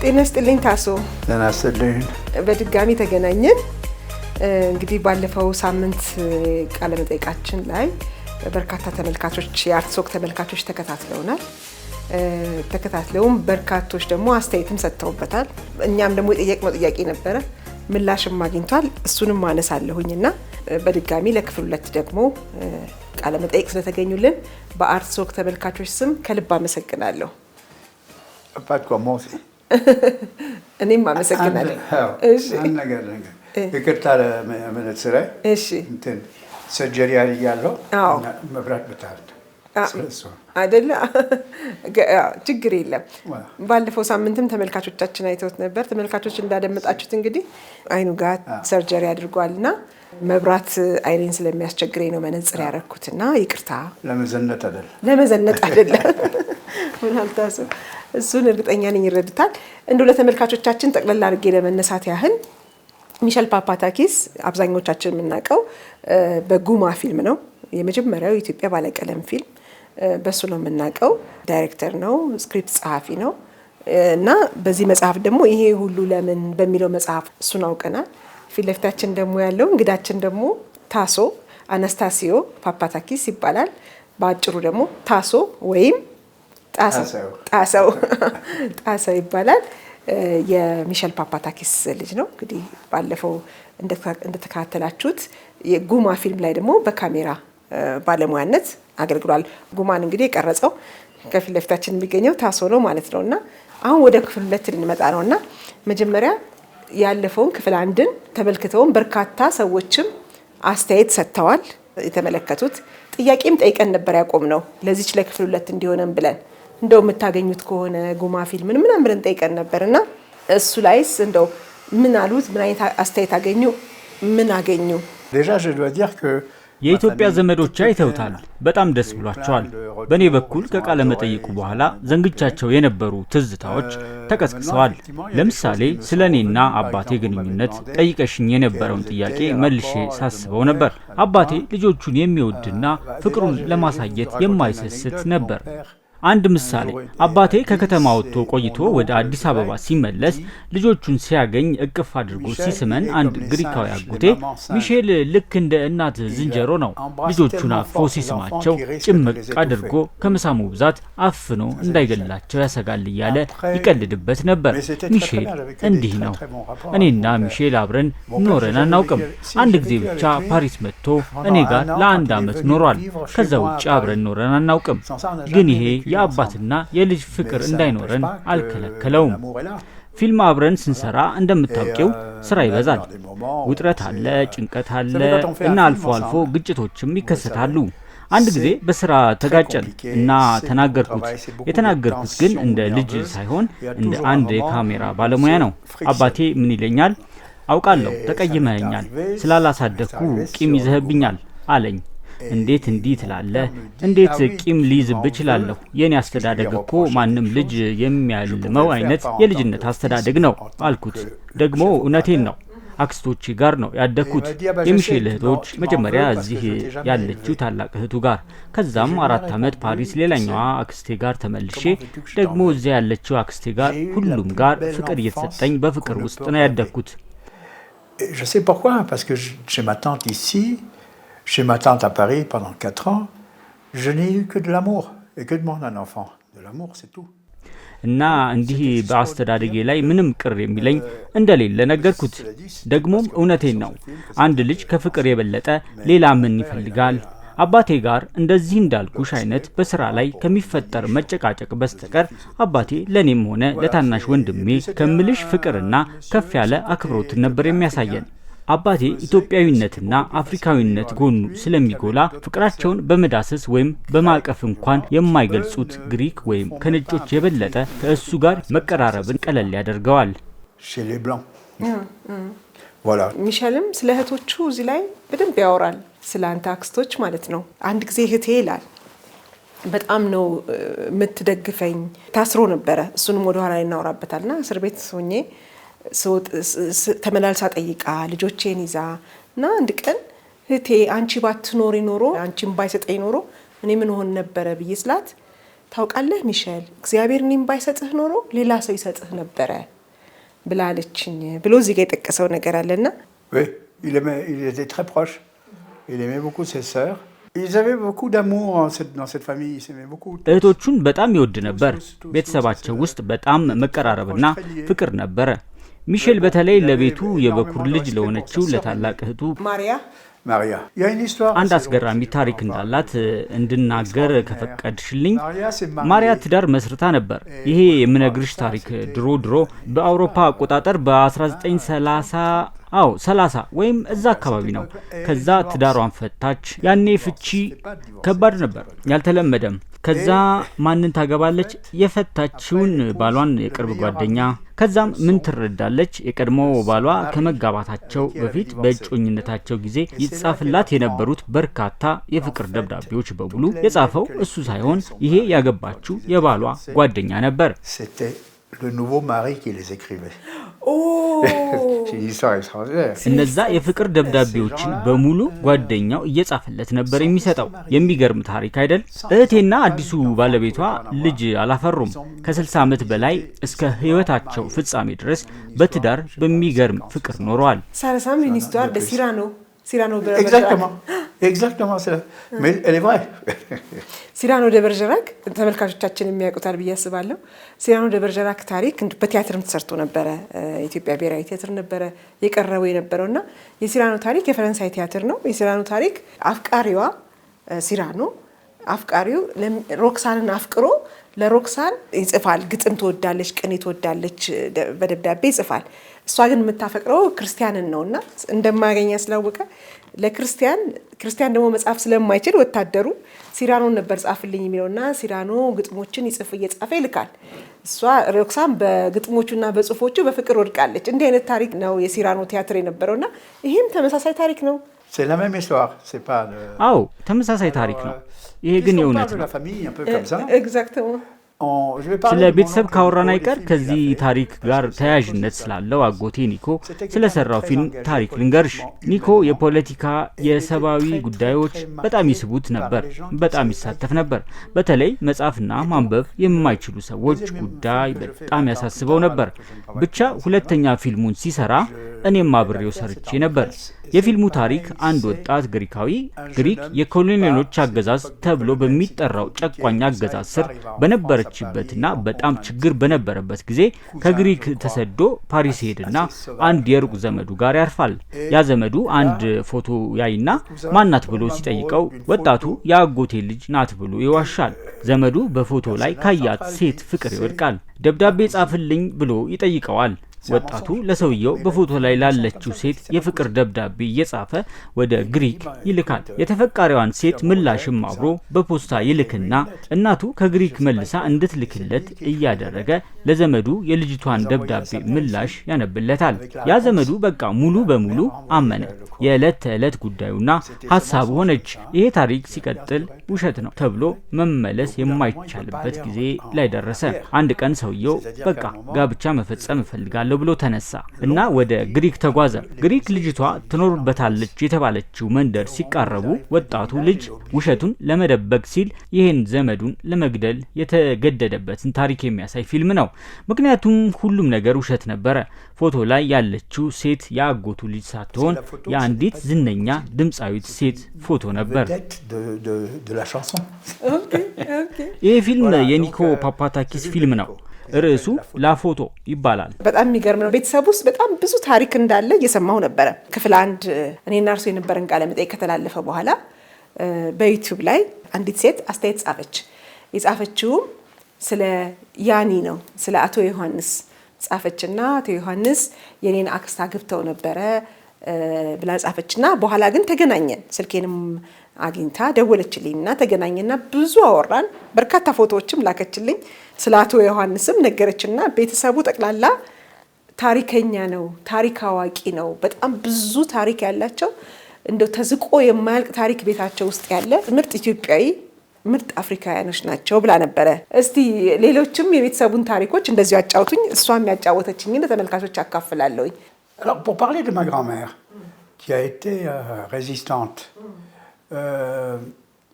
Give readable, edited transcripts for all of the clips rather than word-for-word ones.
ጤና ይስጥልኝ ታሶ ጤና ይስጥልኝ በድጋሚ ተገናኘን እንግዲህ ባለፈው ሳምንት ቃለ መጠይቃችን ላይ በርካታ ተመልካቾች የአርትሶክ ተመልካቾች ተከታትለውናል ተከታትለውም በርካቶች ደግሞ አስተያየትም ሰጥተውበታል እኛም ደግሞ የጠየቅነው ጥያቄ ነበረ ምላሽም አግኝቷል እሱንም ማነሳለሁኝና በድጋሚ ለክፍል 2 ደግሞ ቃለ መጠይቅ ስለተገኙልን በአርትሶክ ተመልካቾች ስም ከልብ አመሰግናለሁ pas de commencer እኔም አመሰግናለሁ እሺ ነገር ይቅርታ ለመነጽረ እሺ እንትን ሰርጀሪ ያለው መብራት በታል አይደለ ችግር የለም ባለፈው ሳምንትም ተመልካቾቻችን አይተውት ነበር ተመልካቾች እንዳደመጣችሁት እንግዲህ አይኑ ጋር ሰርጀሪ አድርጓልና መብራት አይኔን ስለሚያስቸግረኝ ነው መነጽር ያረኩትና ይቅርታ ለመዘነጥ አይደለ ምናልታሱ እሱን እርግጠኛ ነኝ ይረድታል እንደው ለተመልካቾቻችን ጠቅለል አድርጌ ለመነሳት ያህል ሚሼል ፓፓታኪስ አብዛኞቻችን የምናውቀው በጉማ ፊልም ነው የመጀመሪያው የኢትዮጵያ ባለቀለም ፊልም በሱ ነው የምናውቀው ዳይሬክተር ነው ስክሪፕት ጸሐፊ ነው እና በዚህ መጽሐፍ ደግሞ ይሄ ሁሉ ለምን በሚለው መጽሐፍ እሱን አውቀናል ፊልፍታችን ደግሞ ያለው እንግዳችን ደግሞ ታሶ አናስታሲዮ ፓፓታኪስ ይባላል በአጭሩ ደግሞ ታሶ ወይም ጣሰው ይባላል የሚሼል ፓፓታኪስ ልጅ ነው እንግዲህ ባለፈው እንደተከታተላችሁት የጉማ ፊልም ላይ ደግሞ በካሜራ ባለሙያነት አገልግሏል ጉማን እንግዲህ የቀረጸው ከፊት ለፊታችን የሚገኘው ታሶ ነው ማለት ነውና አሁን ወደ ክፍል 2 ልንመጣ ነውና መጀመሪያ ያለፈውን ክፍል 1ን ተመልክተውን በርካታ ሰዎችም አስተያየት ሰጥተዋል የተመለከቱት ጥያቄም ጠይቀን ነበር ያቆምነው ለዚች ለክፍል 2 እንዲሆነን ብለን እንደው የምታገኙት ከሆነ ጉማ ፊልምን ምንም ብለን ጠይቀን ነበርና እሱ ላይስ እንደው ምን አሉት ምን አይነት አስተያየት አገኙ ምን አገኙ déjà je dois dire que የኢትዮጵያ ዘመዶች አይተውታል በጣም ደስ ብሏቸዋል በኔ በኩል ከቃለ መጠይቁ በኋላ ዘንግቻቸው የነበሩ ትዝታዎች ተቀስቅሰዋል ለምሳሌ ስለኔና አባቴ ግንኙነት ጠይቀሽኝ የነበረውን ጥያቄ መልሼ ሳስበው ነበር አባቴ ልጆቹን የሚወድና ፍቅሩን ለማሳየት የማይሰስት ነበር አንድ ምሳሌ አባቴ ከከተማ ወጥቶ ቆይቶ ወደ አዲስ አበባ ሲመለስ ልጆቹን ሲያገኝ እቅፍ አድርጎ ሲስመን አንድ ግሪካዊ አጎቴ ሚሼል ልክ እንደ እናት ዝንጀሮ ነው ልጆቹን አፎ ሲስማቸው ጭምቅ አድርጎ ከመሳሙ ብዛት አፍኖ እንዳይገላቸው ያሰጋል እያለ ይቀልድበት ነበር ሚሼል እንዲህ ነው እኔና ሚሼል አብረን ኖረን አናውቅም አንድ ጊዜ ብቻ ፓሪስ መጥቶ እኔ ጋር ለአንድ አመት ኖሯል ከዛ ውጭ አብረን ኖረን አናውቅም ግን ይሄ የአባትና የልጅ ፍቅር እንዳይኖረን አልከለከለውም ፊልም አብረን ስንሰራ እንደምታውቂው ስራ ይበዛል ውጥረት አለ ጭንቀት አለ እና አልፎ አልፎ ግጭቶችም ይከሰታሉ አንድ ጊዜ በስራ ተጋጨን እና የተናገርኩት ግን እንደ ልጅ ሳይሆን እንደ አንድ የካሜራ ባለሙያ ነው አባቴ ምን ይለኛል አውቃለሁ ተቀይመኛል ስላላሳደኩ ቂም ይዘህብኛል አለኝ እንዴት እንዲህ ትላለህ እንዴት ቂም ሊይዝብ ይችላልው የኔ አስተዳደግ እኮ ማንንም ልጅ የሚያልመው አይነት የልጅነት አስተዳደግ ነው አልኩት ደግሞ እውነቴን ነው አክስቶቼ ጋር ነው ያደኩት የሚሼል እህቶች መጀመሪያ እዚህ ያለችው ታላቅ እህቱ ጋር ከዛም 4 አመት ፓሪስ ሌላኛዋ አክስቴ ጋር ተመልሼ ደግሞ እዚያ ያለችው አክስቴ ጋር ሁሉም ጋር ፍቅር እየተሰጠኝ በፍቅር ውስጥ ነው ያደኩት je sais pourquoi parce que j'ai ma tante ici Chez ma tante à Paris pendant 4 ans, je n'ai eu que de l'amour et que demande un enfant. De l'amour, c'est tout. እና እንዲህ በአስተዳደጌ ላይ ምንም ቅር የሚለኝ እንደሌለ ነገርኩት ደግሞም እውነቴን ነው አንድ ልጅ ከፍቅር የበለጠ ሌላ ምን ይፈልጋል አባቴ ጋር እንደዚህ እንዳልኩሽ አይነት በስራ ላይ ከሚፈጠር መጨቃጨቅ በስተቀር አባቴ ለኔም ሆነ ለታናሽ ወንድሜ ከምልሽ ፍቅርና ከፍ ያለ አክብሮት ነበር የሚያሳየን አባቴ ኢትዮጵያዊነትና አፍሪካዊነት ጎኑ ስለሚጎላ ፍቅራቸውን በመዳሰስ ወይም በማቀፍ እንኳን የማይገልጹት ግሪክ ወይም ከነጮች የበለጠ ከእሱ ጋር መቀራረብን ቀለል ያደርገዋል chez les blancs voilà ሚሼልም ስለ እህቶቹ እዚህ ላይ በደንብ ያወራል ስለ አንተ አክስቶች ማለት ነው አንድ ጊዜ እህቴ ይላል በጣም ነው የምትደግፈኝ ታስሮ ነበረ እሱንም ወደ ኋላ እናወራበታልና እስር ቤት ሆኜ ተመላልሳ ጠይቃ ልጆቼን ይዛና አንድ ቀን እህቴ አንቺ ባትኖሪ ኖሮ አንቺም ባይሰጠኝ ኖሮ እኔ ምን ሆነ ነበር ብዬ ስላት ታውቃለህ ሚሼል እግዚአብሔር እኔን ባይሰጥህ ኖሮ ሌላ ሰው ይሰጥህ ነበረ ብላለችኝ ብሎ እዚህ ጋር የጠቀሰው ነገር አለና Oui, il était très proche. Il aimait beaucoup ses sœurs. Ils avaient beaucoup d'amour dans cette famille, ils s'aimaient beaucoup. እህቶቹን በጣም ይወድ ነበር። ቤተሰባቸው ውስጥ በጣም መቀራረብና ፍቅር ነበረ። ሚሼል በተለይ ለቤቱ የበኩር ልጅ ለሆነችው ለታላቅ እህቱ ማሪያ አንድ አስገራሚ ታሪክ እንዳላት እንድናገር ከፈቀድሽልኝ። ማሪያ ትዳር መስርታ ነበር። ይሄ የምነግርሽ ታሪክ ድሮ በአውሮፓ አቆጣጠር በ1930 ወይም እዛ አካባቢ ነው። ከዛ ትዳሯን ፈታች። ያኔ ፍቺ ከባድ ነበር፣ ያልተለመደም። ከዛ ማንን ታገባለች? የፈታችውን ባሏን የቅርብ ጓደኛ። ከዛም ምን ትረዳለች? የቀድሞ ባሏ ከመጋባታቸው በፊት በእጮኝነታቸው ጊዜ ይጻፍላት የነበሩት በርካታ የፍቅር ደብዳቤዎች በሙሉ የጻፈው እሱ ሳይሆን ይሄ ያገባችው የባሏ ጓደኛ ነበር። Le nouveau mari qui les écrivait. C'est une histoire extraordinaire. እነዛ የፍቅር ደብዳቤዎችን በሙሉ ጓደኛው እየጻፈለት ነበር የሚሰጠው። የሚገርም ታሪክ አይደል? እህቴና አዲሱ ባለቤቷ ልጅ አላፈሩም። ከ60 ዓመት በላይ እስከ ህይወታቸው ፍጻሜ ድረስ በትዳር በሚገርም ፍቅር ኖረዋል። ሳራሳም une histoire de Cyrano de Exactement c'est. Mais elle est vraie. ሲራኖ ደ በርጀራክ ተመልካቾቻችን የሚያውቁታል ብዬ አስባለሁ። ሲራኖ ደ በርጀራክ ታሪክ በቲያትርም ተሰርቶ ነበረ። ኢትዮጵያ ብሔራዊ ቲያትር ነበረ የቀረበው የነበረውና የሲራኖ ታሪክ የፈረንሳይ ቲያትር ነው። የሲራኖ ታሪክ አፍቃሪዋ ሲራኖ አፍቃሪው ሮክሳንን አፍቅሮ ለሮክሳን ይጽፋል። ግጥም ትወዳለች፣ ቅኔ ትወዳለች፣ በደብዳቤ ይጽፋል። እሷ ግን የምታፈቅረው ክርስቲያንን ነውና እንደማያገኛ ስላወቀ ለክርስቲያን ደግሞ መጻፍ ስለማይችል ወታደሩ ሲራኖን ነበር ጻፍልኝ የሚለውና ሲራኖ ግጥሞችን እየጻፈ ይልካል። እሷ ሮክሳን በግጥሞቹና በጽፎቹ በፍቅር ወድቃለች። እንዲህ አይነት ታሪክ ነው የሲራኖ ቲያትር የነበረውና ይሄም ተመሳሳይ ታሪክ ነው። C'est la même histoire, c'est pas አዎ ተመሳሳይ ታሪክ ነው። ይሄ ግን የእውነት ነው። Exactement. ስለ ቤተሰብ ካወራን አይቀር ከዚህ ታሪክ ጋር ተያያዥነት ስላለው አጎቴ ኒኮ ስለሰራው ፊልም ታሪክ ልንገርሽ። ኒኮ የፖለቲካ የሰብአዊ ጉዳዮች በጣም ይስቡት ነበር፣ በጣም ይሳተፍ ነበር። በተለይ መጻፍና ማንበብ የማይችሉ ሰዎች ጉዳይ በጣም ያሳስበው ነበር። ብቻ ሁለተኛ ፊልሙን ሲሰራ እኔም አብሬው ሰርቼ ነበር። የፊልሙ ታሪክ አንድ ወጣት ግሪክ የኮሎኔሎች አገዛዝ ተብሎ በሚጠራው ጨቋኝ አገዛዝ ስር በነበረችበትና በጣም ችግር በነበረበት ጊዜ ከግሪክ ተሰዶ ፓሪስ ሄድና አንድ የሩቅ ዘመዱ ጋር ያርፋል። ያ ዘመዱ አንድ ፎቶ ያይና ማናት ብሎ ሲጠይቀው ወጣቱ የአጎቴ ልጅ ናት ብሎ ይዋሻል። ዘመዱ በፎቶ ላይ ካያት ሴት ፍቅር ይወድቃል። ደብዳቤ ጻፍልኝ ብሎ ይጠይቀዋል። ወጣቱ ለሰውየው በፎቶ ላይ ላለችው ሴት የፍቅር ደብዳቤ እየጻፈ ወደ ግሪክ ይልካል። የተፈቃሪዋን ሴት ምላሽም አብሮ በፖስታ ይልክና እናቱ ከግሪክ መልሳ እንድትልክለት እያደረገ ለዘመዱ የልጅቷን ደብዳቤ ምላሽ ያነብለታል። ያ ዘመዱ በቃ ሙሉ በሙሉ አመነ። የዕለት ተዕለት ጉዳዩና ሐሳቡ ሆነች። ይሄ ታሪክ ሲቀጥል ውሸት ነው ተብሎ መመለስ የማይቻልበት ጊዜ ላይ ደረሰ። አንድ ቀን ሰውየው በቃ ጋብቻ መፈጸም እፈልጋለሁ ብሎ ተነሳ እና ወደ ግሪክ ተጓዘ። ግሪክ ልጅቷ ትኖርበታለች የተባለችው መንደር ሲቃረቡ ወጣቱ ልጅ ውሸቱን ለመደበቅ ሲል ይህን ዘመዱን ለመግደል የተገደደበትን ታሪክ የሚያሳይ ፊልም ነው። ምክንያቱም ሁሉም ነገር ውሸት ነበረ። ፎቶ ላይ ያለችው ሴት የአጎቱ ልጅ ሳትሆን የአንዲት ዝነኛ ድምፃዊት ሴት ፎቶ ነበር። ይህ ፊልም የኒኮ ፓፓታኪስ ፊልም ነው። ርዕሱ ላፎቶ ይባላል። በጣም የሚገርም ነው። ቤተሰብ ውስጥ በጣም ብዙ ታሪክ እንዳለ እየሰማሁ ነበረ። ክፍል 1 እኔና እርሱ የነበረን ቃለ መጠይቅ ከተላለፈ በኋላ በዩቲዩብ ላይ አንዲት ሴት አስተያየት ጻፈች። የጻፈችውም ስለ ያኒ ነው፣ ስለ አቶ ዮሐንስ ጻፈችና አቶ ዮሐንስ የኔን አክስት አግብተው ነበረ ብላ ጻፈችና በኋላ ግን ተገናኘን። ስልኬንም አግኝታ ደወለችልኝና ተገናኘና ብዙ አወራን። በርካታ ፎቶዎችም ላከችልኝ። ስለ አቶ ዮሐንስም ነገረችና ቤተሰቡ ጠቅላላ ታሪከኛ ነው፣ ታሪክ አዋቂ ነው፣ በጣም ብዙ ታሪክ ያላቸው እንደው ተዝቆ የማያልቅ ታሪክ ቤታቸው ውስጥ ያለ ምርጥ ኢትዮጵያዊ ምርጥ አፍሪካውያኖች ናቸው ብላ ነበረ። እስቲ ሌሎችም የቤተሰቡን ታሪኮች እንደዚሁ አጫውቱኝ። እሷም ያጫወተችኝ ለተመልካቾች አካፍላለሁኝ። Alors pour parler de ma grand-mère qui a été résistante,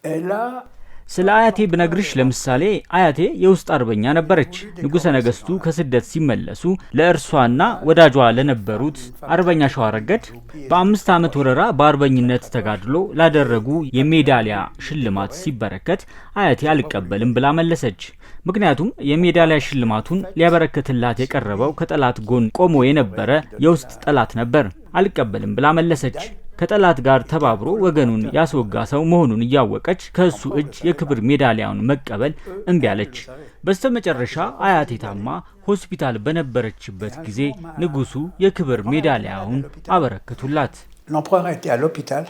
elle a ስለ አያቴ ብነግርሽ ለምሳሌ አያቴ የውስጥ አርበኛ ነበረች። ንጉሠ ነገሥቱ ከስደት ሲመለሱ ለእርሷና ወዳጇ ለነበሩት አርበኛ ሸዋረገድ በ5 ዓመት ወረራ በአርበኝነት ተጋድሎ ላደረጉ የሜዳሊያ ሽልማት ሲበረከት አያቴ አልቀበልም ብላ መለሰች። ምክንያቱም የሜዳሊያ ሽልማቱን ሊያበረክትላት የቀረበው ከጠላት ጎን ቆሞ የነበረ የውስጥ ጠላት ነበር። አልቀበልም ብላ መለሰች። ከጠላት ጋር ተባብሮ ወገኑን ያስወጋ ሰው መሆኑን እያወቀች ከሱ እጅ የክብር ሜዳሊያውን መቀበል እምቢ አለች። በስተመጨረሻ አያቴ ታማ ሆስፒታል በነበረችበት ጊዜ ንጉሱ የክብር ሜዳሊያውን አበረከቱላት። L'empereur était à l'hôpital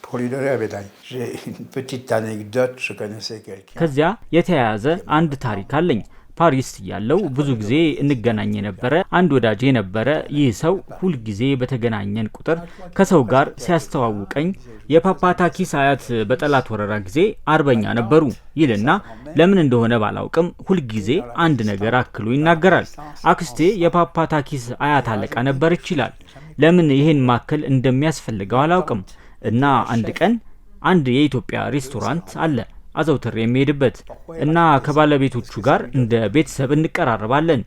pour lui donner la médaille. J'ai une petite anecdote, je connaissais quelqu'un. ከዚያ የተያያዘ አንድ ታሪክ አለኝ። ፓሪስ ያለው ብዙ ጊዜ እንገናኝ የነበረ አንድ ወዳጄ ነበረ። ይህ ሰው ሁል ጊዜ በተገናኘን ቁጥር ከሰው ጋር ሲያስተዋውቀኝ የፓፓታኪስ አያት በጠላት ወረራ ጊዜ አርበኛ ነበሩ ይልና ለምን እንደሆነ ባላውቅም ሁል ጊዜ አንድ ነገር አክሎ ይናገራል። አክስቴ የፓፓታኪስ አያት አለቃ ነበረች ይላል። ለምን ይሄን ማከል እንደሚያስፈልገው አላውቅም። እና አንድ ቀን አንድ የኢትዮጵያ ሬስቶራንት አለ አዘውትር የሚሄድበት እና ከባለቤቶቹ ጋር እንደ ቤተሰብ እንቀራረባለን።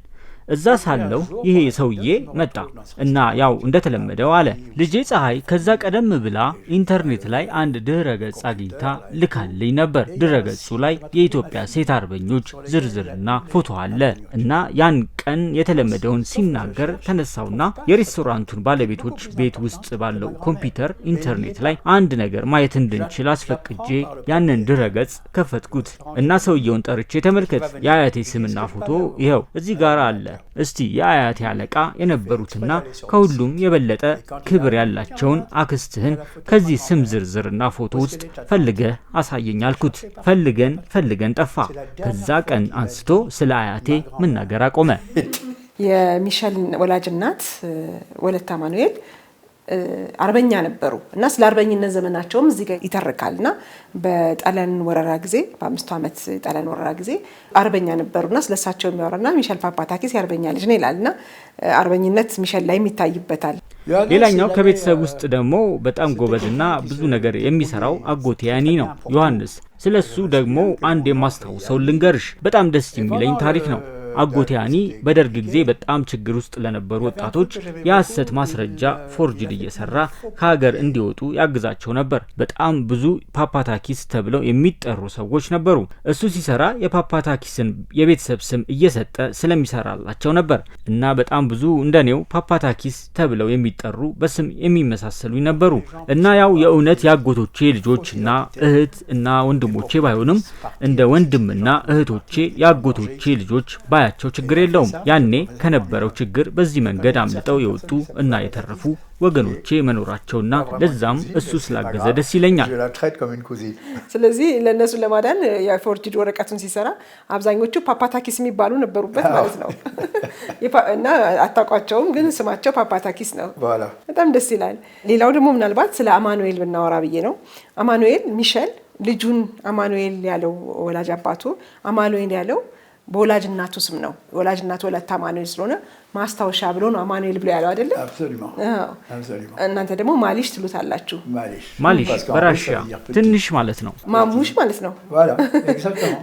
እዛ ሳለው ይሄ ሰውዬ መጣ እና ያው እንደተለመደው አለ ልጄ ፀሐይ ከዛ ቀደም ብላ ኢንተርኔት ላይ አንድ ድረ ገጽ አግኝታ ልካልኝ ነበር። ድረ ገጹ ላይ የኢትዮጵያ ሴት አርበኞች ዝርዝርና ፎቶ አለ እና ያን ቀን የተለመደውን ሲናገር ተነሳውና የሬስቶራንቱን ባለቤቶች ቤት ውስጥ ባለው ኮምፒውተር ኢንተርኔት ላይ አንድ ነገር ማየት እንድንችል አስፈቅጄ ያንን ድረ ገጽ ከፈትኩት እና ሰውየውን ጠርቼ ተመልከት፣ የአያቴ ስምና ፎቶ ይኸው እዚህ ጋር አለ። እስቲ የአያቴ አለቃ የነበሩትና ከሁሉም የበለጠ ክብር ያላቸውን አክስትህን ከዚህ ስም ዝርዝርና ፎቶ ውስጥ ፈልገህ አሳየኝ አልኩት። ፈልገን ጠፋ። ከዛ ቀን አንስቶ ስለ አያቴ መናገር አቆመ። የሚሸል ወላጅ እናት ወለተ አማኑኤል አርበኛ ነበሩ እና ስለ አርበኝነት ዘመናቸውም እዚህ ጋር ይተርካልና በጣሊያን ወረራ ጊዜ በ5 ዓመት ጣሊያን ወረራ ጊዜ አርበኛ ነበሩና ስለሳቸው የሚያወራና ሚሸል ፓፓታኪስ የአርበኛ ልጅ ነው ይላልና አርበኝነት ሚሸል ላይ ይታይበታል። ሌላኛው ከቤተሰብ ውስጥ ደግሞ በጣም ጎበዝና ብዙ ነገር የሚሰራው አጎቴ ያኒ ነው ዮሐንስ። ስለሱ ደግሞ አንድ የማስታውሰው ልንገርሽ፣ በጣም ደስ የሚለኝ ታሪክ ነው። አጎቴ ያኒ በደርግ ጊዜ በጣም ችግር ውስጥ ለነበሩ ወጣቶች የሐሰት ማስረጃ ፎርጅድ እየሰራ ከሀገር እንዲወጡ ያግዛቸው ነበር። በጣም ብዙ ፓፓታኪስ ተብለው የሚጠሩ ሰዎች ነበሩ። እሱ ሲሰራ የፓፓታኪስን የቤተሰብ ስም እየሰጠ ስለሚሰራላቸው ነበር እና በጣም ብዙ እንደኔው ፓፓታኪስ ተብለው የሚጠሩ በስም የሚመሳሰሉ ነበሩ እና ያው የእውነት የአጎቶቼ ልጆችና እህት እና ወንድሞቼ ባይሆንም እንደ ወንድምና እህቶቼ የአጎቶቼ ልጆች ባያቸው ችግር የለውም። ያኔ ከነበረው ችግር በዚህ መንገድ አምልጠው የወጡ እና የተረፉ ወገኖቼ መኖራቸውና ለዛም እሱ ስላገዘ ደስ ይለኛል። ስለዚህ ለነሱ ለማዳን የፎርጅድ ወረቀቱን ሲሰራ አብዛኞቹ ፓፓታኪስ የሚባሉ ነበሩበት ማለት ነው እና አታውቋቸውም፣ ግን ስማቸው ፓፓታኪስ ነው። በጣም ደስ ይላል። ሌላው ደግሞ ምናልባት ስለ አማኑኤል ብናወራ ብዬ ነው። አማኑኤል ሚሸል ልጁን አማኑኤል ያለው ወላጅ አባቱ አማኑኤል ያለው በወላጅ እናቱ ስም ነው። ወላጅ እናቱ ወለተ አማኑኤል ስለሆነ ማስታወሻ ብሎ ነው አማኑኤል ብሎ ያለው አይደለም? እናንተ ደግሞ ማሊሽ ትሉታላችሁ። ማሊሽ በራሺያ ትንሽ ማለት ነው። ማሙሽ ማለት ነው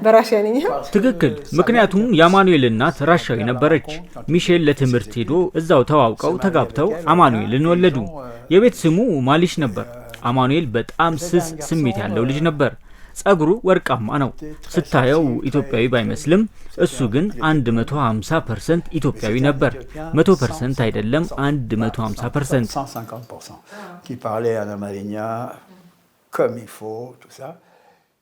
በራሺያ ነኝ። ትክክል። ምክንያቱም የአማኑኤል እናት ራሻዊ ነበረች። ሚሼል ለትምህርት ሄዶ እዛው ተዋውቀው ተጋብተው አማኑኤልን ወለዱ። የቤት ስሙ ማሊሽ ነበር። አማኑኤል በጣም ስስ ስሜት ያለው ልጅ ነበር። ጸጉሩ ወርቃማ ነው። ስታየው ኢትዮጵያዊ ባይመስልም እሱ ግን 150% ኢትዮጵያዊ ነበር። 100% አይደለም፣ 150%።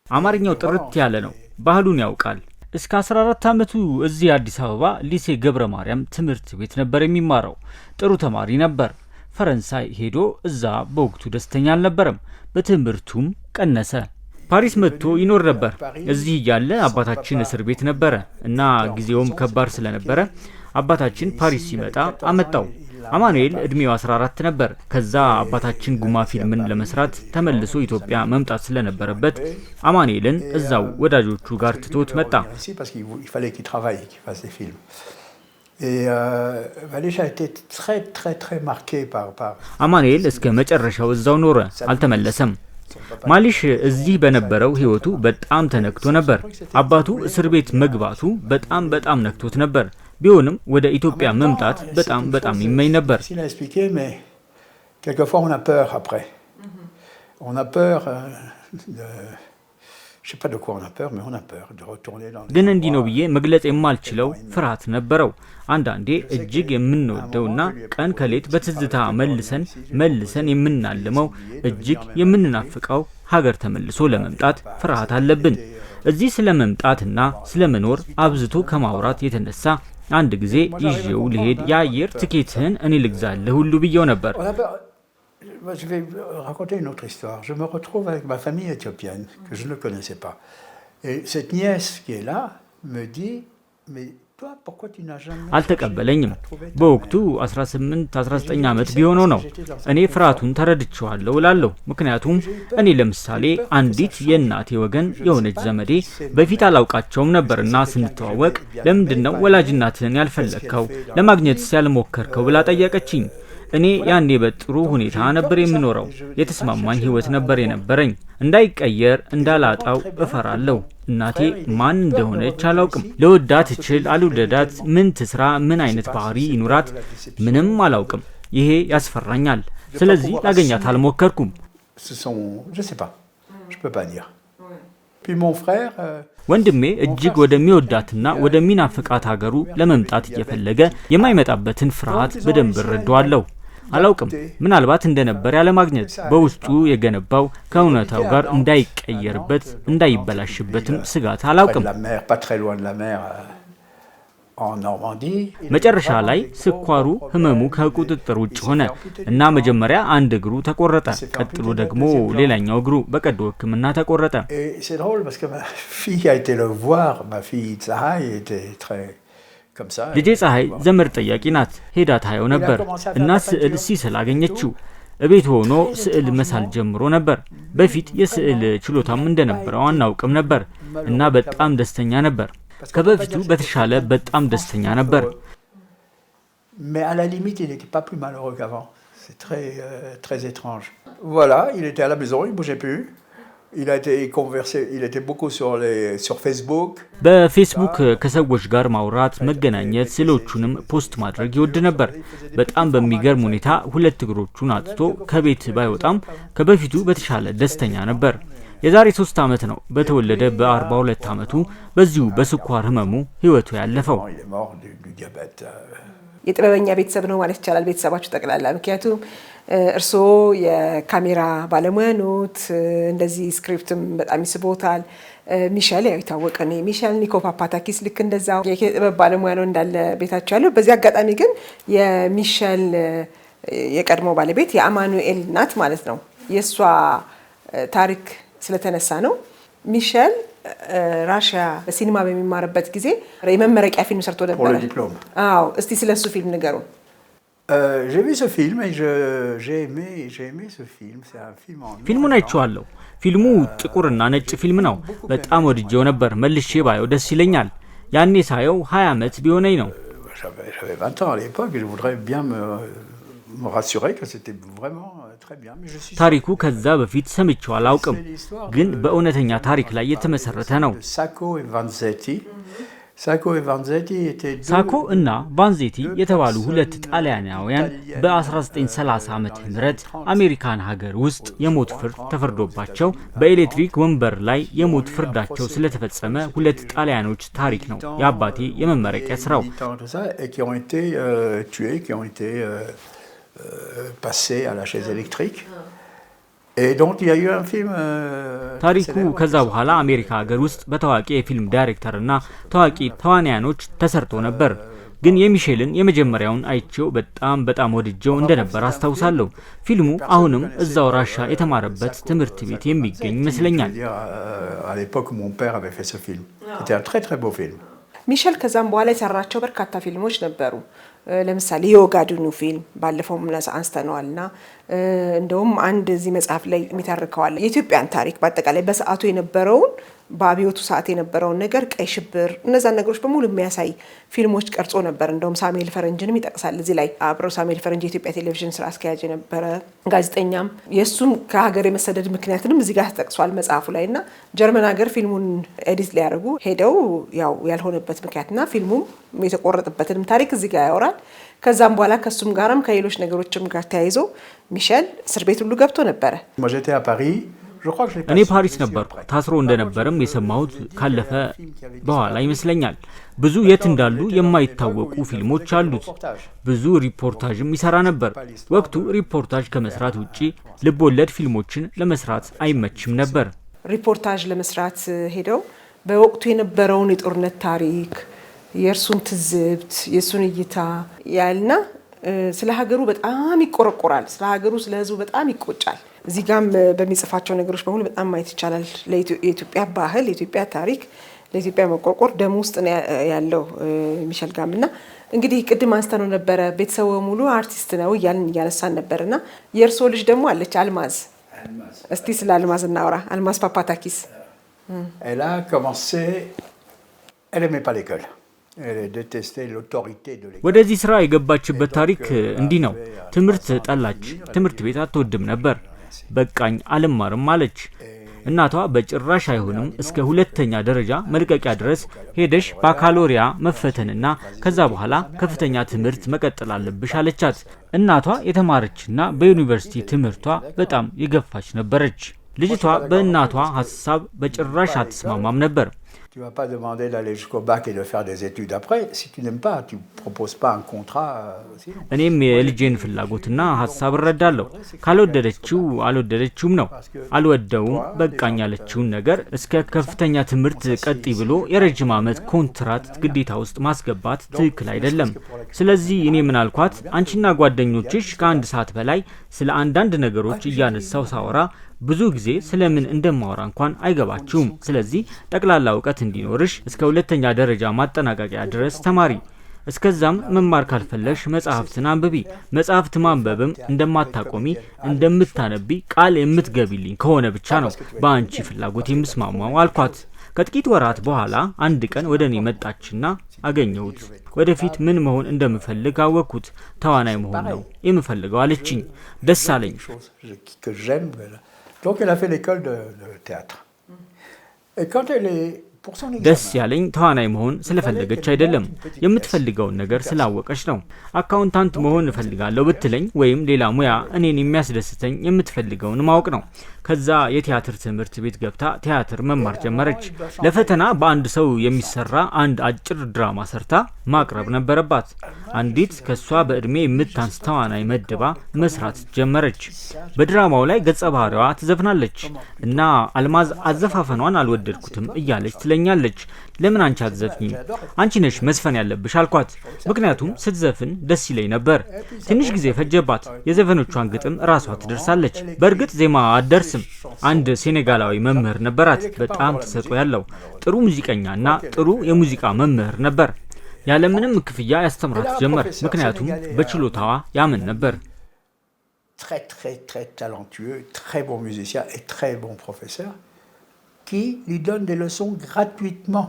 አማርኛው ጥርት ያለ ነው። ባህሉን ያውቃል። እስከ 14 ዓመቱ እዚህ አዲስ አበባ ሊሴ ገብረ ማርያም ትምህርት ቤት ነበር የሚማረው። ጥሩ ተማሪ ነበር። ፈረንሳይ ሄዶ እዛ በወቅቱ ደስተኛ አልነበረም። በትምህርቱም ቀነሰ። ፓሪስ መጥቶ ይኖር ነበር። እዚህ ያለ አባታችን እስር ቤት ነበረ እና ጊዜውም ከባድ ስለነበረ አባታችን ፓሪስ ሲመጣ አመጣው። አማኑኤል እድሜው 14 ነበር። ከዛ አባታችን ጉማ ፊልምን ለመስራት ተመልሶ ኢትዮጵያ መምጣት ስለነበረበት አማኑኤልን እዛው ወዳጆቹ ጋር ትቶት መጣ። አማኑኤል እስከ መጨረሻው እዛው ኖረ፣ አልተመለሰም። ማሊሽ እዚህ በነበረው ህይወቱ በጣም ተነክቶ ነበር። አባቱ እስር ቤት መግባቱ በጣም ነክቶት ነበር። ቢሆንም ወደ ኢትዮጵያ መምጣት በጣም ይመኝ ነበር። ግን እንዲህ ነው ብዬ መግለጽ የማልችለው ፍርሃት ነበረው። አንዳንዴ እጅግ የምንወደውና ቀን ከሌት በትዝታ መልሰን የምናልመው እጅግ የምንናፍቀው ሀገር ተመልሶ ለመምጣት ፍርሃት አለብን። እዚህ ስለመምጣትና ስለመኖር አብዝቶ ከማውራት የተነሳ አንድ ጊዜ ይዤው ልሄድ የአየር ትኬትህን እኔ ልግዛልህ ሁሉ ብዬው ነበር። Je vais raconter une autre histoire. Je me retrouve avec ma famille éthiopienne que je ne connaissais pas. Et cette nièce qui est là me dit mais toi pourquoi tu n'as jamais አልተቀበለኝም። በወቅቱ 18-19 ዓመት ቢሆነው ነው። እኔ ፍርሃቱን ተረድቼዋለሁ እላለሁ። ምክንያቱም እኔ ለምሳሌ አንዲት የእናቴ ወገን የሆነች ዘመዴ በፊት አላውቃቸውም ነበርና ስንተዋወቅ ለምንድነው ወላጅ እናትህን ያልፈለግከው ለማግኘትስ ያልሞከርከው ብላ ጠየቀችኝ። እኔ ያኔ በጥሩ ሁኔታ ነበር የምኖረው። የተስማማኝ ህይወት ነበር የነበረኝ። እንዳይቀየር እንዳላጣው እፈራለሁ። እናቴ ማን እንደሆነች አላውቅም። ለወዳት እችል አልወደዳት፣ ምን ትስራ፣ ምን አይነት ባህሪ ይኑራት፣ ምንም አላውቅም። ይሄ ያስፈራኛል። ስለዚህ ላገኛት አልሞከርኩም። ወንድሜ እጅግ ወደሚወዳትና ወደሚናፍቃት ሀገሩ ለመምጣት እየፈለገ የማይመጣበትን ፍርሃት በደንብ እረዳዋለሁ። አላውቅም፣ ምናልባት እንደነበር ያለማግኘት በውስጡ የገነባው ከእውነታው ጋር እንዳይቀየርበት እንዳይበላሽበትም ስጋት አላውቅም። መጨረሻ ላይ ስኳሩ ህመሙ ከቁጥጥር ውጭ ሆነ እና መጀመሪያ አንድ እግሩ ተቆረጠ። ቀጥሎ ደግሞ ሌላኛው እግሩ በቀዶ ሕክምና ተቆረጠ። ልጄ ፀሐይ ዘመድ ጠያቂ ናት። ሄዳ ታየው ነበር እና ስዕል ሲስል አገኘችው። እቤት ሆኖ ስዕል መሳል ጀምሮ ነበር። በፊት የስዕል ችሎታም እንደነበረው አናውቅም ነበር እና በጣም ደስተኛ ነበር። ከበፊቱ በተሻለ በጣም ደስተኛ ነበር። Mais à la limite, il n'était pas plus malheureux qu'avant. C'est très étrange. Voilà, il était à la maison, il ne bougeait plus. Il a été conversé, il était beaucoup sur Facebook. በፌስቡክ ከሰዎች ጋር ማውራት፣ መገናኘት፣ ስዕሎቹንም ፖስት ማድረግ ይወድ ነበር። በጣም በሚገርም ሁኔታ ሁለት እግሮቹን አጥቶ ከቤት ባይወጣም ከበፊቱ በተሻለ ደስተኛ ነበር። የዛሬ 3 ዓመት ነው በተወለደ በ42 ዓመቱ በዚሁ በስኳር ህመሙ ህይወቱ ያለፈው። የጥበበኛ ቤተሰብ ነው ማለት ይቻላል ቤተሰባችሁ ጠቅላላ። ምክንያቱም እርስዎ የካሜራ ባለሙያ ኖት፣ እንደዚህ ስክሪፕትም በጣም ይስቦታል። ሚሼል ያው የታወቀ ነው። ሚሼል ኒኮፓፓታኪስ ልክ እንደዛው የጥበብ ባለሙያ ነው እንዳለ ቤታቸው ያለው። በዚህ አጋጣሚ ግን የሚሼል የቀድሞ ባለቤት የአማኑኤል ናት ማለት ነው። የሷ ታሪክ ስለተነሳ ነው። ሚሼል ራሽያ በሲኒማ በሚማርበት ጊዜ የመመረቂያ ፊልም ሰርቶ ነበር። አዎ፣ እስቲ ስለሱ ፊልም ንገሩን። J'ai vu ce film et j'ai aimé ce film. C'est un film en ፊልሙን አይቼዋለሁ። ፊልሙ ጥቁርና ነጭ ፊልም ነው። በጣም ወድጄው ነበር። መልሼ ባየው ደስ ይለኛል። ያኔ ሳየው 20 ዓመት ቢሆነኝ ነው። J'avais 20 ans à l'époque et je voudrais bien me rassurer que c'était vraiment très bien. Mais je suis ታሪኩ ከዛ በፊት ሰምቼው አላውቅም፣ ግን በእውነተኛ ታሪክ ላይ የተመሰረተ ነው። ሳኮ እና ቫንዜቲ የተባሉ ሁለት ጣሊያናውያን በ1930 ዓመተ ምህረት አሜሪካን ሀገር ውስጥ የሞት ፍርድ ተፈርዶባቸው በኤሌክትሪክ ወንበር ላይ የሞት ፍርዳቸው ስለተፈጸመ ሁለት ጣሊያኖች ታሪክ ነው የአባቴ የመመረቂያ ስራው። passé à la chaise électrique. Et donc il y a eu un film ታሪኩ ከዛ በኋላ አሜሪካ ሀገር ውስጥ በታዋቂ የፊልም ዳይሬክተር እና ታዋቂ ተዋናያኖች ተሰርቶ ነበር። ግን የሚሼልን የመጀመሪያውን አይቼው በጣም ወድጄው እንደነበር አስታውሳለሁ። ፊልሙ አሁንም እዛው ራሻ የተማረበት ትምህርት ቤት የሚገኝ ይመስለኛል። À l'époque où mon père avait fait ce film. C'était un très beau film. ሚሼል ከዛም በኋላ የሰራቸው በርካታ ፊልሞች ነበሩ። ለምሳሌ የኦጋዱኑ ፊልም ባለፈው ምናስ አንስተነዋልና እንደውም አንድ እዚህ መጽሐፍ ላይ የሚተርከዋል የኢትዮጵያን ታሪክ በአጠቃላይ በሰዓቱ የነበረውን በአብዮቱ ሰዓት የነበረውን ነገር ቀይ ሽብር እነዛን ነገሮች በሙሉ የሚያሳይ ፊልሞች ቀርጾ ነበር። እንደውም ሳሙኤል ፈረንጅንም ይጠቅሳል እዚህ ላይ አብረው ሳሙኤል ፈረንጅ የኢትዮጵያ ቴሌቪዥን ስራ አስኪያጅ የነበረ ጋዜጠኛም የሱም ከሀገር የመሰደድ ምክንያትንም እዚህ ጋር ተጠቅሷል መጽሐፉ ላይና ጀርመን ሀገር ፊልሙን ኤዲት ሊያደርጉ ሄደው ያው ያልሆነበት ምክንያትና ፊልሙም የተቆረጠበትንም ታሪክ እዚህ ጋር ያወራል። ከዛም በኋላ ከሱም ጋርም ከሌሎች ነገሮችም ጋር ተያይዞ ሚሼል እስር ቤት ሁሉ ገብቶ ነበረ። እኔ ፓሪስ ነበርኩ። ታስሮ እንደነበረም የሰማሁት ካለፈ በኋላ ይመስለኛል። ብዙ የት እንዳሉ የማይታወቁ ፊልሞች አሉት። ብዙ ሪፖርታጅም ይሰራ ነበር። ወቅቱ ሪፖርታጅ ከመስራት ውጪ ልቦለድ ፊልሞችን ለመስራት አይመችም ነበር። ሪፖርታጅ ለመስራት ሄደው በወቅቱ የነበረውን የጦርነት ታሪክ የእርሱን ትዝብት የሱን እይታ ያልና ስለ ሀገሩ በጣም ይቆረቆራል። ስለ ሀገሩ ስለ ህዝቡ በጣም ይቆጫል። እዚህ ጋም በሚጽፋቸው ነገሮች በሙሉ በጣም ማየት ይቻላል። ለኢትዮጵያ ባህል፣ የኢትዮጵያ ታሪክ፣ ለኢትዮጵያ መቆርቆር ደም ውስጥ ያለው ሚሼል ጋምና እንግዲህ ቅድም አንስተነው ነበረ ቤተሰቡ ሙሉ አርቲስት ነው እያነሳን ነበርና የእርሶ ልጅ ደግሞ አለች አልማዝ። እስቲ ስለ አልማዝ እናውራ። አልማዝ ፓፓታኪስ Elle a commencé, elle aimait pas l'école. ወደዚህ ስራ የገባችበት ታሪክ እንዲህ ነው። ትምህርት ጠላች። ትምህርት ቤት አትወድም ነበር። በቃኝ አልማርም አለች። እናቷ በጭራሽ አይሆንም፣ እስከ ሁለተኛ ደረጃ መልቀቂያ ድረስ ሄደሽ ባካሎሪያ መፈተንና ከዛ በኋላ ከፍተኛ ትምህርት መቀጠል አለብሽ አለቻት። እናቷ የተማረችና በዩኒቨርሲቲ ትምህርቷ በጣም የገፋች ነበረች። ልጅቷ በእናቷ ሐሳብ በጭራሽ አትስማማም ነበር። Tu vas pas demander d'aller jusqu'au bac et de faire des études après. Si tu n'aimes pas, tu proposes pas un contrat. እኔም የልጄን ፍላጎትና ሐሳብ እረዳለሁ። ካልወደደችው አልወደደችውም ነው። አልወደውም በቃኝ ያለችውን ነገር እስከ ከፍተኛ ትምህርት ቀጥ ብሎ የረጅም ዓመት ኮንትራት ግዴታ ውስጥ ማስገባት ትክክል አይደለም። ስለዚህ እኔ ምን አልኳት፣ አንቺና ጓደኞችሽ ከአንድ ሰዓት በላይ ስለ አንዳንድ ነገሮች እያነሳው ሳወራ ብዙ ጊዜ ስለምን እንደማወራ እንኳን አይገባችሁም። ስለዚህ ጠቅላላ እውቀት እንዲኖርሽ እስከ ሁለተኛ ደረጃ ማጠናቀቂያ ድረስ ተማሪ። እስከዛም መማር ካልፈለሽ መጽሐፍትን አንብቢ። መጽሐፍት ማንበብም እንደማታቆሚ እንደምታነቢ ቃል የምትገቢልኝ ከሆነ ብቻ ነው በአንቺ ፍላጎት የምስማማው አልኳት። ከጥቂት ወራት በኋላ አንድ ቀን ወደ እኔ መጣችና አገኘሁት። ወደፊት ምን መሆን እንደምፈልግ አወቅኩት። ተዋናይ መሆን ነው የምፈልገው አለችኝ። ደስ አለኝ። Donc elle a fait l'école de théâtre. Et quand elle est ደስ ያለኝ ተዋናይ መሆን ስለፈለገች አይደለም፣ የምትፈልገውን ነገር ስላወቀች ነው። አካውንታንት መሆን እፈልጋለሁ ብትለኝ ወይም ሌላ ሙያ እኔን የሚያስደስተኝ የምትፈልገውን ማወቅ ነው። ከዛ የቲያትር ትምህርት ቤት ገብታ ቲያትር መማር ጀመረች። ለፈተና በአንድ ሰው የሚሰራ አንድ አጭር ድራማ ሰርታ ማቅረብ ነበረባት። አንዲት ከሷ በእድሜ የምታንስ ተዋናይ መድባ መስራት ጀመረች። በድራማው ላይ ገጸ ባህሪዋ ትዘፍናለች እና አልማዝ አዘፋፈኗን አልወደድኩትም እያለች ትለኛለች። ለምን አንቺ አትዘፍኚም? አንቺ ነሽ መስፈን ያለብሽ አልኳት። ምክንያቱም ስትዘፍን ደስ ይለኝ ነበር። ትንሽ ጊዜ ፈጀባት። የዘፈኖቿን ግጥም ራሷ ትደርሳለች። በእርግጥ ዜማ አትደርስም። አንድ ሴኔጋላዊ መምህር ነበራት፣ በጣም ተሰጥኦ ያለው ጥሩ ሙዚቀኛና ጥሩ የሙዚቃ መምህር ነበር። ያለምንም ክፍያ ያስተምራት ጀመር፣ ምክንያቱም በችሎታዋ ያምን ነበር። Très très très talentueux, très bon musicien et très bon professeur qui lui donne des leçons gratuitement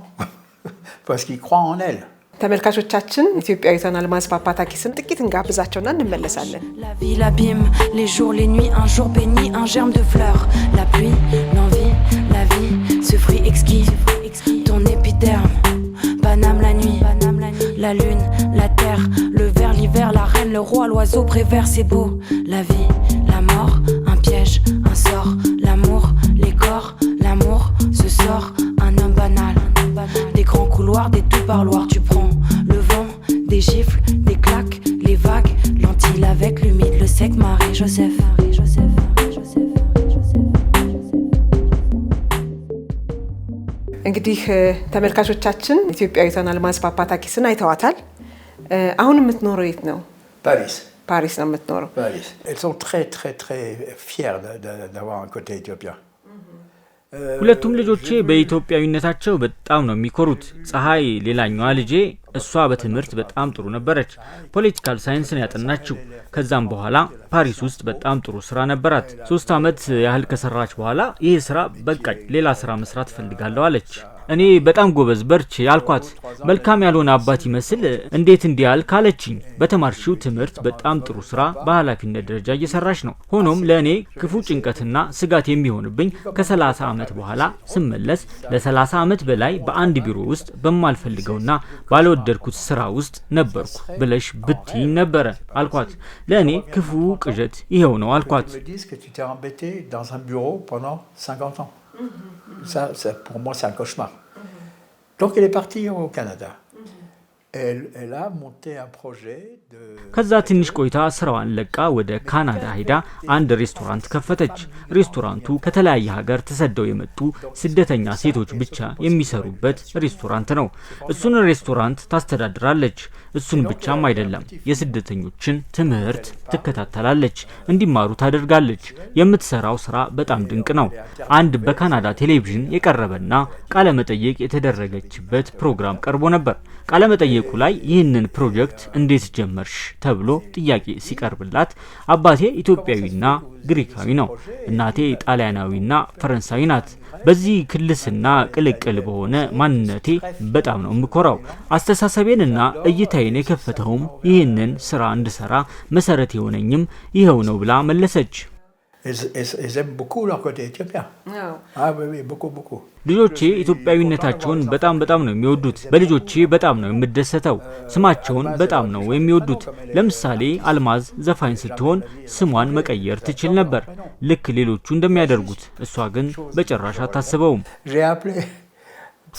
parce qu'il croit en elle. ተመልካቾቻችን ኢትዮጵያዊቷን አልማዝ ፓፓታኪስን ጥቂት እንጋብዛቸውና እንመለሳለን። La vie l'abîme, les jours, les nuits, un jour béni, un germe de fleurs, la pluie, l'envie, la vie, ce fruit exquis, ton épiderme, Paname la nuit, la lune, la terre, le ver, l'hiver, la reine, le roi, l'oiseau, prévert, c'est beau, la vie, la mort, un piège, un sort, l'amour, les corps, l'amour, ce sort, un homme banal, des grands couloirs, des tout parloirs, tu prends le vent, des gifles, des claques, les vagues, l'antille avec l'humide, le sec, Marie-Joseph. እንግዲህ ተመልካቾቻችን ኢትዮጵያዊቷን አልማዝ ፓፓታኪስን አይተዋታል። አሁን የምትኖረው የት ነው? Paris. ፓሪስ ነው የምትኖረው። Paris. Elles sont très très très fières d'avoir un côté éthiopien. ሁለቱም ልጆቼ በኢትዮጵያዊነታቸው በጣም ነው የሚኮሩት። ፀሐይ ሌላኛዋ ልጄ እሷ በትምህርት በጣም ጥሩ ነበረች። ፖለቲካል ሳይንስን ያጠናችው። ከዛም በኋላ ፓሪስ ውስጥ በጣም ጥሩ ስራ ነበራት። 3 አመት ያህል ከሰራች በኋላ ይሄ ስራ በቃኝ፣ ሌላ ስራ መስራት ፈልጋለሁ አለች። እኔ በጣም ጎበዝ በርቺ አልኳት። መልካም ያልሆነ አባት ይመስል እንዴት እንዲያል ካለችኝ፣ በተማርሽው ትምህርት በጣም ጥሩ ስራ በኃላፊነት ደረጃ እየሰራሽ ነው። ሆኖም ለእኔ ክፉ ጭንቀትና ስጋት የሚሆንብኝ ከ30 አመት በኋላ ስመለስ ለ30 አመት በላይ በአንድ ቢሮ ውስጥ በማልፈልገውና ባልወደድኩት ስራ ውስጥ ነበርኩ ብለሽ ብትይኝ ነበረ አልኳት። ለእኔ ክፉ ቅዠት ይሄው ነው አልኳት። Ça, pour moi, c'est un cauchemar. Donc, elle est partie au Canada. Elle a monté un projet de... ከዛ ትንሽ ቆይታ ስራዋን ለቃ ወደ ካናዳ ሄዳ አንድ ሬስቶራንት ከፈተች። ሬስቶራንቱ ከተለያየ ሀገር ተሰደው የመጡ ስደተኛ ሴቶች ብቻ የሚሰሩበት ሬስቶራንት ነው። እሱን ሬስቶራንት ታስተዳድራለች። እሱን ብቻም አይደለም፣ የስደተኞችን ትምህርት ትከታተላለች፣ እንዲማሩ ታደርጋለች። የምትሰራው ስራ በጣም ድንቅ ነው። አንድ በካናዳ ቴሌቪዥን የቀረበና ቃለ መጠይቅ የተደረገችበት ፕሮግራም ቀርቦ ነበር። ቃለ መጠይቁ ላይ ይህንን ፕሮጀክት እንዴት ጀመርሽ ተብሎ ጥያቄ ሲቀርብላት አባቴ ኢትዮጵያዊና ግሪካዊ ነው፣ እናቴ ጣሊያናዊና ፈረንሳዊ ናት። በዚህ ክልስና ቅልቅል በሆነ ማንነቴ በጣም ነው የምኮራው። አስተሳሰቤንና እይታዬን የከፈተውም ይህንን ስራ እንድሰራ መሰረት የሆነኝም ይሄው ነው ብላ መለሰች። Ils aiment beaucoup leur côté éthiopien. Ah oui, beaucoup. ልጆቼ ኢትዮጵያዊነታቸውን በጣም ነው የሚወዱት። በልጆቼ በጣም ነው የምደሰተው። ስማቸውን በጣም ነው የሚወዱት። ለምሳሌ አልማዝ ዘፋኝ ስትሆን ስሟን መቀየር ትችል ነበር፣ ልክ ሌሎቹ እንደሚያደርጉት። እሷ ግን በጭራሽ አታስበውም።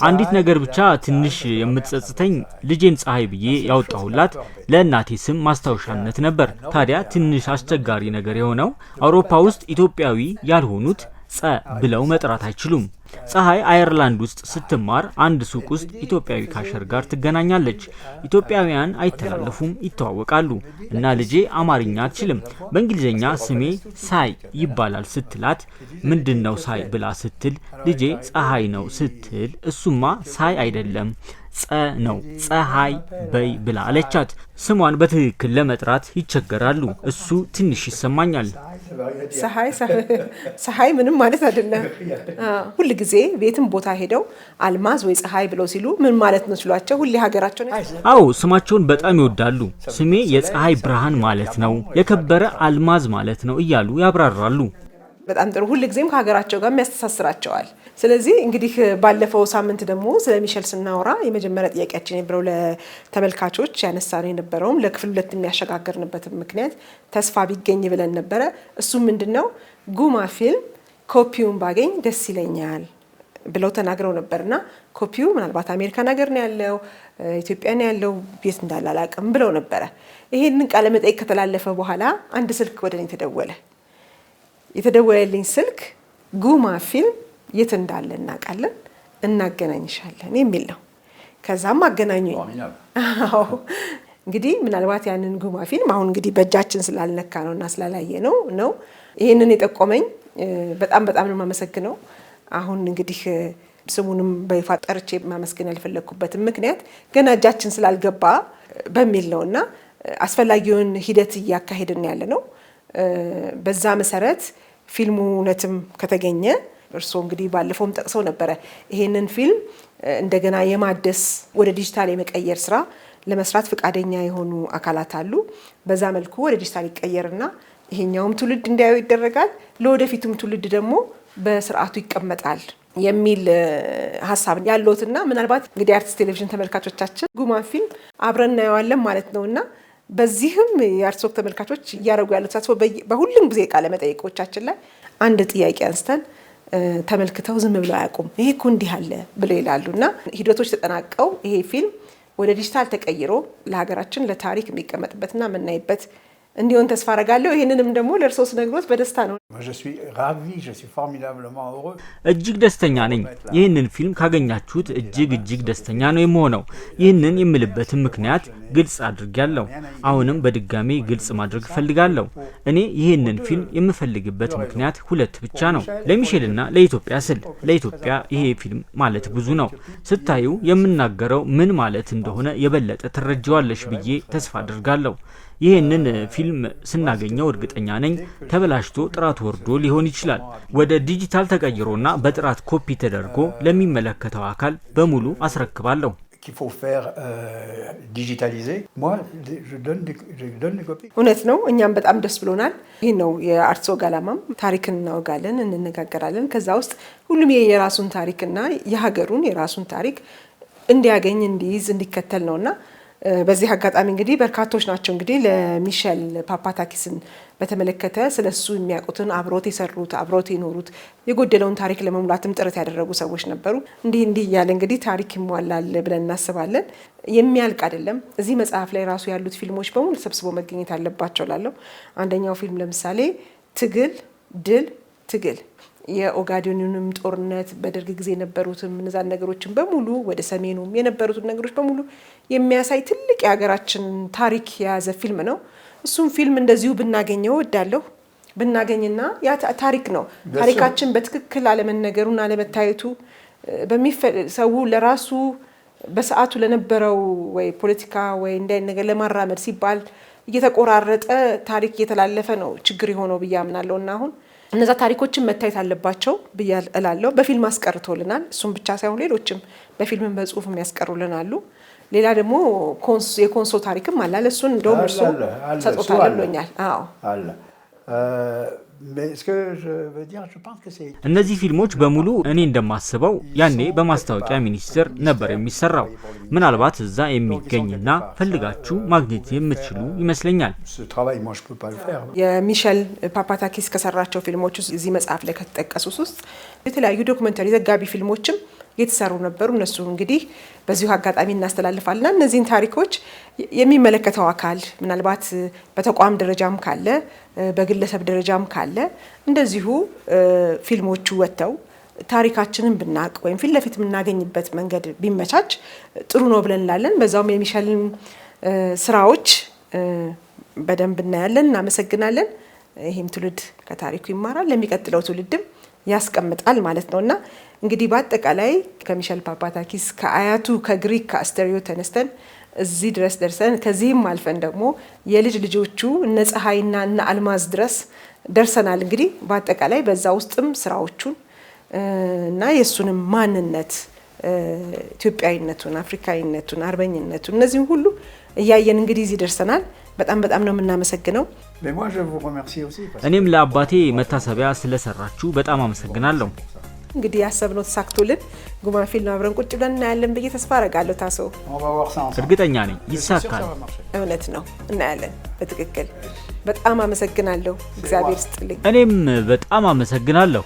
አንዲት ነገር ብቻ ትንሽ የምትጸጽተኝ ልጄን ፀሐይ ብዬ ያወጣሁላት ለእናቴ ስም ማስታወሻነት ነበር። ታዲያ ትንሽ አስቸጋሪ ነገር የሆነው አውሮፓ ውስጥ ኢትዮጵያዊ ያልሆኑት ፀ ብለው መጥራት አይችሉም። ፀሐይ አየርላንድ ውስጥ ስትማር አንድ ሱቅ ውስጥ ኢትዮጵያዊ ካሸር ጋር ትገናኛለች። ኢትዮጵያውያን አይተላለፉም፣ ይተዋወቃሉ። እና ልጄ አማርኛ አትችልም። በእንግሊዘኛ ስሜ ሳይ ይባላል ስትላት ምንድነው ሳይ ብላ ስትል ልጄ ፀሐይ ነው ስትል እሱማ ሳይ አይደለም ፀ ነው ፀሐይ በይ ብላ አለቻት። ስሟን በትክክል ለመጥራት ይቸገራሉ። እሱ ትንሽ ይሰማኛል። ፀሐይ ምንም ማለት አይደለም። ሁሉ ጊዜ ቤትም ቦታ ሄደው አልማዝ ወይ ፀሐይ ብለው ሲሉ ምን ማለት ነው ሲሏቸው ሁሉ ሀገራቸው ነው። አዎ ስማቸውን በጣም ይወዳሉ። ስሜ የፀሐይ ብርሃን ማለት ነው፣ የከበረ አልማዝ ማለት ነው እያሉ ያብራራሉ። በጣም ጥሩ። ሁሉ ጊዜም ከሀገራቸው ጋር የሚያስተሳስራቸዋል። ስለዚህ እንግዲህ ባለፈው ሳምንት ደግሞ ስለ ሚሸል ስናወራ የመጀመሪያ ጥያቄያችን የነበረው ለተመልካቾች ያነሳነው የነበረውም ለክፍል 2 የሚያሸጋግርንበት ምክንያት ተስፋ ቢገኝ ብለን ነበረ። እሱ ምንድነው ጉማ ፊልም ኮፒውን ባገኝ ደስ ይለኛል ብለው ተናግረው ነበርና ኮፒው ምናልባት አሜሪካን ሀገር ነው ያለው፣ ኢትዮጵያ ነው ያለው፣ ቤት እንዳለ አላውቅም ብለው ነበረ። ይሄንን ቃለ መጠይቅ ከተላለፈ በኋላ አንድ ስልክ ወደኔ ተደወለ። የተደወለልኝ ስልክ ጉማ ፊልም የት እንዳለ እናውቃለን፣ እናገናኝሻለን የሚል ነው። ከዛም አገናኙኝ። አዎ እንግዲህ ምናልባት ያንን ጉማ ፊልም አሁን እንግዲህ በእጃችን ስላልነካ ነውና ስላላየ ነው ይሄንን የጠቆመኝ። በጣም ነው የማመሰግነው። አሁን እንግዲህ ስሙንም በይፋ ጠርቼ ማመስገን ያልፈለኩበት ምክንያት ገና እጃችን ስላልገባ በሚል ነውና አስፈላጊውን ሂደት እያካሄድን ያለ ነው። በዛ መሰረት ፊልሙ እውነትም ከተገኘ እርስዎ እንግዲህ ባለፈውም ጠቅሰው ነበረ ይሄንን ፊልም እንደገና የማደስ ወደ ዲጂታል የመቀየር ስራ ለመስራት ፈቃደኛ የሆኑ አካላት አሉ። በዛ መልኩ ወደ ዲጂታል ይቀየርና ይሄኛውም ትውልድ እንዲያዩ ይደረጋል፣ ለወደፊቱም ትውልድ ደግሞ በስርዓቱ ይቀመጣል የሚል ሀሳብ ያለውትና ምናልባት እንግዲህ አርትስ ቴሌቪዥን ተመልካቾቻችን ጉማ ፊልም አብረን እናየዋለን ማለት ነውና በዚህም የአርትስ ተመልካቾች እያደረጉ ያሉት ተሳትፎ በሁሉም ጊዜ ቃለ መጠይቆቻችን ላይ አንድ ጥያቄ አንስተን ተመልክተው ዝም ብለው አያውቁም። ይሄ እኮ እንዲህ አለ ብለው ይላሉና ሂደቶች ተጠናቀው ይሄ ፊልም ወደ ዲጂታል ተቀይሮ ለሀገራችን ለታሪክ የሚቀመጥበትና የምናይበት እንዲሆን ተስፋ አደርጋለሁ። ይሄንንም ደግሞ ለእርሶስ ነግሮት በደስታ ነው። እጅግ ደስተኛ ነኝ። ይህንን ፊልም ካገኛችሁት እጅግ ደስተኛ ነው የምሆነው። ይህንን የምልበትም ምክንያት ግልጽ አድርጌያለሁ። አሁንም በድጋሚ ግልጽ ማድረግ እፈልጋለሁ። እኔ ይህንን ፊልም የምፈልግበት ምክንያት ሁለት ብቻ ነው። ለሚሼልና ለኢትዮጵያ ስል። ለኢትዮጵያ ይሄ ፊልም ማለት ብዙ ነው። ስታዩ የምናገረው ምን ማለት እንደሆነ የበለጠ ትረጃዋለሽ ብዬ ተስፋ አድርጋለሁ። ይህንን ፊልም ስናገኘው እርግጠኛ ነኝ ተበላሽቶ ጥራቱ ወርዶ ሊሆን ይችላል። ወደ ዲጂታል ተቀይሮና በጥራት ኮፒ ተደርጎ ለሚመለከተው አካል በሙሉ አስረክባለሁ። እውነት ነው። እኛም በጣም ደስ ብሎናል። ይህ ነው የአርትሶግ ዓላማም። ታሪክን እናወጋለን፣ እንነጋገራለን። ከዛ ውስጥ ሁሉም የራሱን ታሪክና የሀገሩን የራሱን ታሪክ እንዲያገኝ፣ እንዲይዝ፣ እንዲከተል ነውና በዚህ አጋጣሚ እንግዲህ በርካቶች ናቸው እንግዲህ ለሚሼል ፓፓታኪስን በተመለከተ ስለሱ የሚያውቁትን አብሮት የሰሩት አብሮት የኖሩት የጎደለውን ታሪክ ለመሙላትም ጥረት ያደረጉ ሰዎች ነበሩ። እንዲህ እያለ እንግዲህ ታሪክ ይሟላል ብለን እናስባለን። የሚያልቅ አይደለም። እዚህ መጽሐፍ ላይ ራሱ ያሉት ፊልሞች በሙሉ ተሰብስቦ መገኘት አለባቸው ላለው አንደኛው ፊልም ለምሳሌ ትግል፣ ድል፣ ትግል የኦጋዴኑንም ጦርነት በደርግ ጊዜ የነበሩትም እነዛን ነገሮችን በሙሉ ወደ ሰሜኑም የነበሩትን ነገሮች በሙሉ የሚያሳይ ትልቅ የሀገራችን ታሪክ የያዘ ፊልም ነው። እሱም ፊልም እንደዚሁ ብናገኘው እወዳለሁ። ብናገኝና ያ ታሪክ ነው። ታሪካችን በትክክል አለመነገሩና አለመታየቱ ሰው ለራሱ በሰዓቱ ለነበረው ወይ ፖለቲካ ወይ እንዳይ ነገር ለማራመድ ሲባል እየተቆራረጠ ታሪክ እየተላለፈ ነው ችግር የሆነው ብዬ አምናለሁና አሁን እነዛ ታሪኮችን መታየት አለባቸው ብዬ እላለሁ። በፊልም አስቀርቶልናል። እሱም ብቻ ሳይሆን ሌሎችም በፊልምም በጽሁፍም ያስቀሩልናሉ። ሌላ ደግሞ የኮንሶ ታሪክም አለ። እሱን እንደውም እርሱ ሰጥቶታል ብሎኛል። አዎ አለ። እነዚህ ፊልሞች በሙሉ እኔ እንደማስበው ያኔ በማስታወቂያ ሚኒስቴር ነበር የሚሰራው። ምናልባት እዛ የሚገኝና ፈልጋችሁ ማግኘት የምትችሉ ይመስለኛል። የሚሼል ፓፓታኪስ ከሰራቸው ፊልሞች ውስጥ እዚህ መጽሐፍ ላይ ከተጠቀሱት ውስጥ የተለያዩ ዶክመንተሪ ዘጋቢ ፊልሞችም የተሰሩ ነበሩ። እነሱ እንግዲህ በዚሁ አጋጣሚ እናስተላልፋልና እነዚህን ታሪኮች የሚመለከተው አካል ምናልባት በተቋም ደረጃም ካለ በግለሰብ ደረጃም ካለ እንደዚሁ ፊልሞቹ ወጥተው ታሪካችንን ብናቅ ወይም ፊት ለፊት የምናገኝበት መንገድ ቢመቻች ጥሩ ነው ብለን እንላለን። በዛውም የሚሼልን ስራዎች በደንብ እናያለን፣ እናመሰግናለን። ይህም ትውልድ ከታሪኩ ይማራል፣ ለሚቀጥለው ትውልድም ያስቀምጣል ማለት ነውና እንግዲህ በአጠቃላይ ከሚሼል ፓፓታኪስ ከአያቱ ከግሪክ ከአስተሪዮ ተነስተን እዚህ ድረስ ደርሰን ከዚህም አልፈን ደግሞ የልጅ ልጆቹ እነ ፀሐይና እነ አልማዝ ድረስ ደርሰናል። እንግዲህ በአጠቃላይ በዛ ውስጥም ስራዎቹን እና የሱንም ማንነት ኢትዮጵያዊነቱን፣ አፍሪካዊነቱን፣ አርበኝነቱን እነዚህ ሁሉ እያየን እንግዲህ እዚህ ደርሰናል። በጣም ነው የምናመሰግነው። እኔም ለአባቴ መታሰቢያ ስለሰራችሁ በጣም አመሰግናለሁ። እንግዲህ ያሰብነው ተሳክቶልን ጉማ ፊልም አብረን ቁጭ ብለን እናያለን ብዬ ተስፋ አደርጋለሁ። ታሶ እርግጠኛ ነኝ ይሳካል። እውነት ነው፣ እናያለን በትክክል። በጣም አመሰግናለሁ። እግዚአብሔር ይስጥልኝ። እኔም በጣም አመሰግናለሁ።